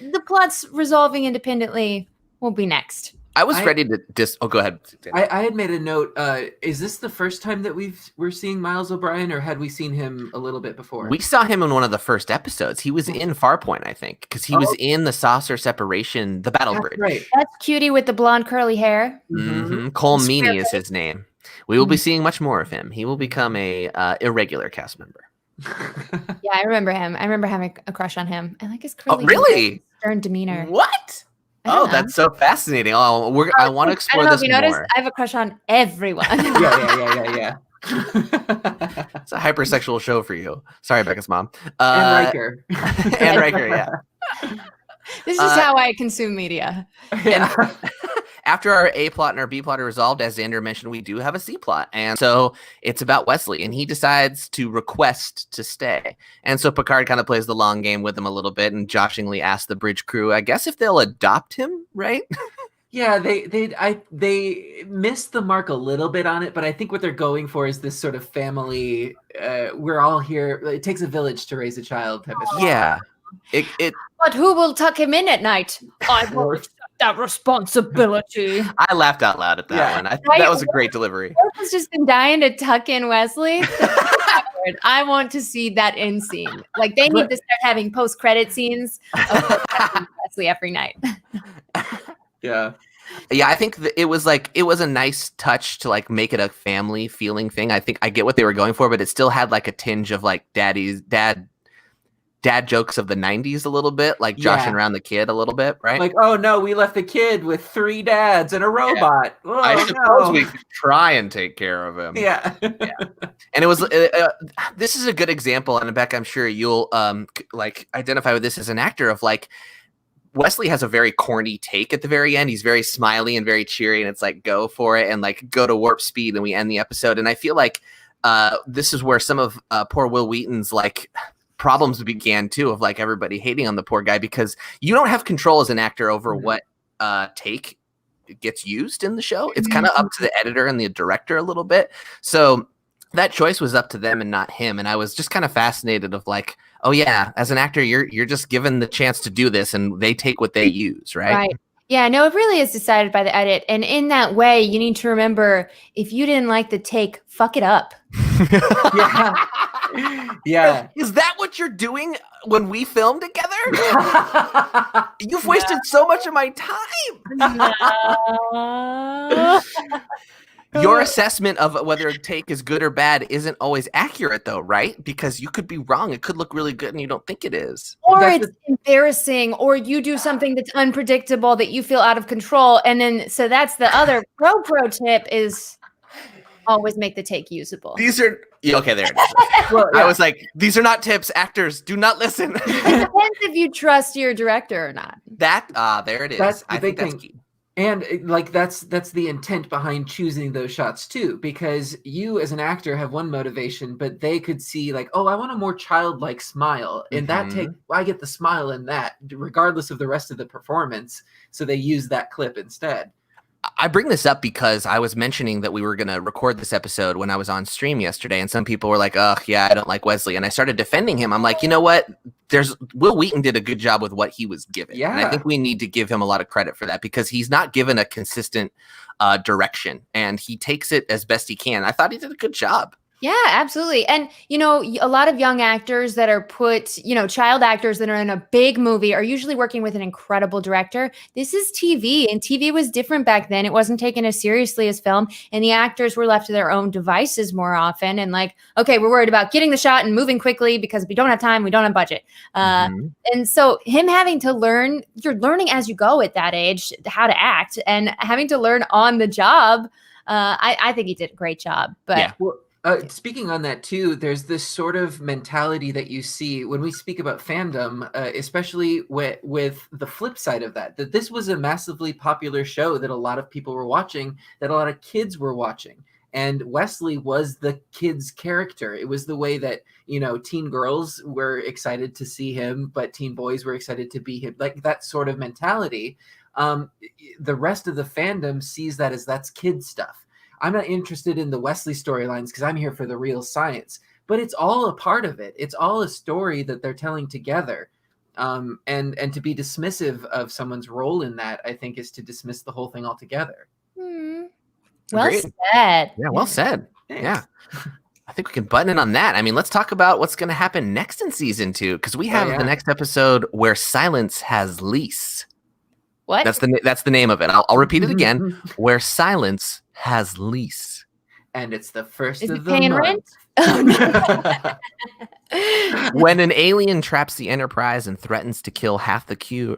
the plots resolving independently will be next. I was ready to go ahead. I had made a note. Is this the first time that we're seeing Miles O'Brien, or had we seen him a little bit before? We saw him in one of the first episodes. He was in Farpoint, I think, because he was in the saucer separation, the battle bridge. Right. That's cutie with the blonde curly hair. Mm-hmm. Cole Meany is his name. We will be seeing much more of him. He will become a irregular cast member. Yeah, I remember him. I remember having a crush on him. I like his curly really? stern demeanor. What? Oh, that's so fascinating. Oh, I want to explore this more. Noticed, I have a crush on everyone. Yeah. It's a hypersexual show for you. Sorry, Becca's mom. And Riker. And Riker, yeah. This is how I consume media. Yeah. After our A plot and our B plot are resolved, as Xander mentioned, we do have a C plot. And so it's about Wesley, and he decides to request to stay. And so Picard kind of plays the long game with him a little bit and joshingly asks the bridge crew, I guess, if they'll adopt him, right? Yeah, they missed the mark a little bit on it, but I think what they're going for is this sort of family, we're all here, it takes a village to raise a child type of thing. Yeah. But who will tuck him in at night? I won't that responsibility. I laughed out loud at that one. I think that was a great delivery. Has just been dying to tuck in Wesley. I want to see that end scene. Like, they need to start having post-credit scenes of Wesley every night. Yeah. Yeah, I think it was a nice touch to like make it a family feeling thing. I think I get what they were going for, but it still had like a tinge of like dad jokes of the 90s a little bit, like joshing around the kid a little bit, right? Like, oh no, we left the kid with 3 dads and a robot. Yeah. I suppose we could try and take care of him. Yeah. And it was this is a good example, and Becca, I'm sure you'll like identify with this as an actor of like Wesley has a very corny take at the very end. He's very smiley and very cheery, and it's like go for it and like go to warp speed, and we end the episode. And I feel like this is where some of poor Will Wheaton's like problems began too, of like everybody hating on the poor guy, because you don't have control as an actor over what take gets used in the show. It's kind of up to the editor and the director a little bit. So that choice was up to them and not him. And I was just kind of fascinated of like, oh yeah, as an actor, you're just given the chance to do this, and they take what they use, right? Right. Yeah, no, it really is decided by the edit. And in that way, you need to remember, if you didn't like the take, fuck it up. Yeah. Is that what you're doing when we film together? You've wasted so much of my time. No. Your assessment of whether a take is good or bad isn't always accurate, though, right? Because you could be wrong. It could look really good and you don't think it is. Or it's embarrassing, or you do something that's unpredictable that you feel out of control. And then, so that's the other pro tip is always make the take usable. These are, okay, there it is. Well, I was like, these are not tips. Actors, do not listen. It depends if you trust your director or not. There it is. I think that's key. And like that's the intent behind choosing those shots too, because you as an actor have one motivation, but they could see like, oh, I want a more childlike smile. In that take, I get the smile in that, regardless of the rest of the performance. So they use that clip instead. I bring this up because I was mentioning that we were going to record this episode when I was on stream yesterday, and some people were like, "Oh, yeah, I don't like Wesley," and I started defending him. I'm like, you know what? Will Wheaton did a good job with what he was given, and I think we need to give him a lot of credit for that because he's not given a consistent direction, and he takes it as best he can. I thought he did a good job. Yeah, absolutely. And, a lot of young actors that are child actors that are in a big movie are usually working with an incredible director. This is TV, and TV was different back then. It wasn't taken as seriously as film, and the actors were left to their own devices more often. And like, okay, we're worried about getting the shot and moving quickly because we don't have time, we don't have budget. And so him having to learn, you're learning as you go at that age how to act, and having to learn on the job. I think he did a great job. But yeah. Speaking on that too, there's this sort of mentality that you see when we speak about fandom, especially with the flip side of that this was a massively popular show that a lot of people were watching, that a lot of kids were watching. And Wesley was the kid's character. It was the way that, teen girls were excited to see him, but teen boys were excited to be him. Like that sort of mentality. The rest of the fandom sees that as that's kid stuff. I'm not interested in the Wesley storylines because I'm here for the real science, but it's all a part of it. It's all a story that they're telling together. And to be dismissive of someone's role in that, I think, is to dismiss the whole thing altogether. Well said. Yeah, well said. Thanks. Yeah. I think we can button in on that. I mean, let's talk about what's going to happen next in season 2, because we have the next episode where silence has lease. What? That's the name of it. I'll repeat it again. Where silence has lease. And it's the first Is of it the paying month. rent? When an alien traps the Enterprise and threatens to kill half the crew.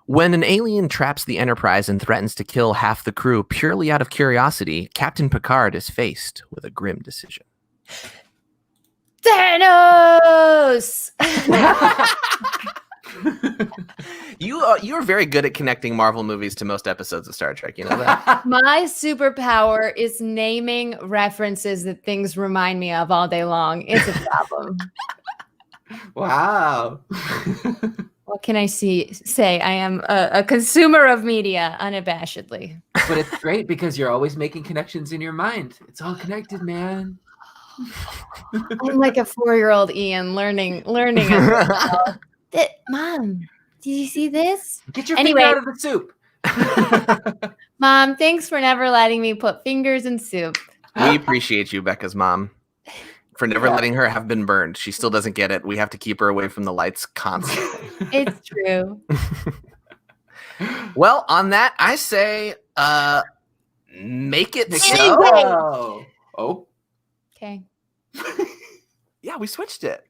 When an alien traps the Enterprise and threatens to kill half the crew purely out of curiosity, Captain Picard is faced with a grim decision. Thanos! You're very good at connecting Marvel movies to most episodes of Star Trek. You know that? My superpower is naming references that things remind me of all day long. It's a problem. Wow. What can I say? I am a consumer of media unabashedly. But it's great because you're always making connections in your mind. It's all connected, man. I'm like a 4-year-old Ian learning. Mom, did you see this? Get your finger out of the soup. Mom, thanks for never letting me put fingers in soup. We appreciate you, Becca's mom, for never letting her have been burned. She still doesn't get it. We have to keep her away from the lights constantly. It's true. Well, on that, I say make it so. Oh. Okay. Yeah, we switched it.